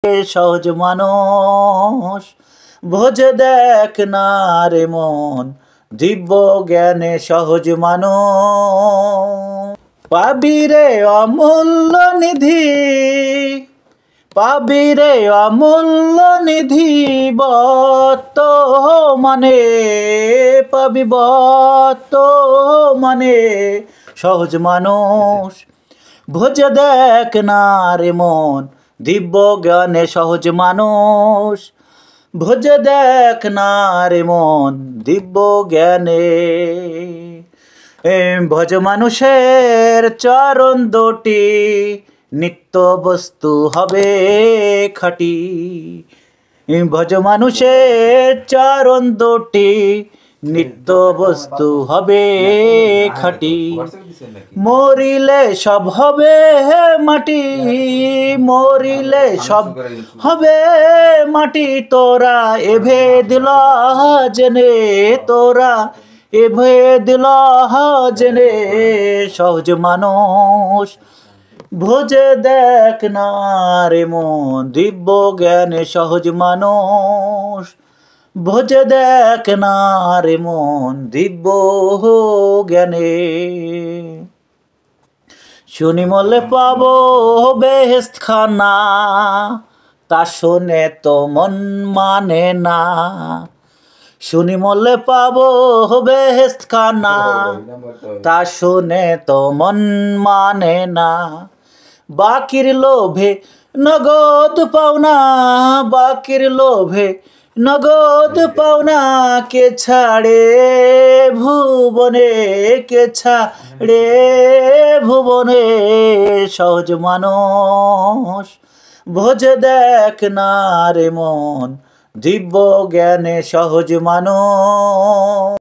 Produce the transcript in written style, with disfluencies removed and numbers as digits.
সহজ মানুষ ভোজ দেখ না রে মন দিব্য জ্ঞানে সহজ মানুষ পাবি রে অমূল্য নিধি পাবি রে অমূল্য নিধি বর্তমানে পাবি বর্তমানে সহজ মানুষ ভোজ দেখ না রে মন দিব্য জ্ঞানে সহজ মানুষ ভোজ দেখ না রে মন দিব্য জ্ঞানে ভজ মানুষের চরণ দুটি নিত্য বস্তু হবে খাঁটি ভজ মানুষের চরণ দুটি নিত্য বস্তু হবে খাঁটি মরিলে সব হবে মাটি মরিলে সব হবে মাটি তোরা এভে দিল জেনে তোরা এভে দিল জেনে সহজ মানুষ ভোজ দেখ না রে মন দিব্য জ্ঞানে সহজ মানুষ ভোজ দেখ না রে মন দিব্য জ্ঞানে শুনি মলে পাবো বেহেশত খানা তা শুনে তো মন মানে না শুনি মলে পাবো বেহেশত খানা তা শুনে তো মন মানে না বাকির লোভে নগদ পাওনা বাকির লোভে নগদ পাওনা কে ছাড়ে ভুবনে কে ছাড়ে ভুবনে সহজ মানুষ ভোজ দেখ না রে মন দিব্য জ্ঞানে সহজ মানুষ।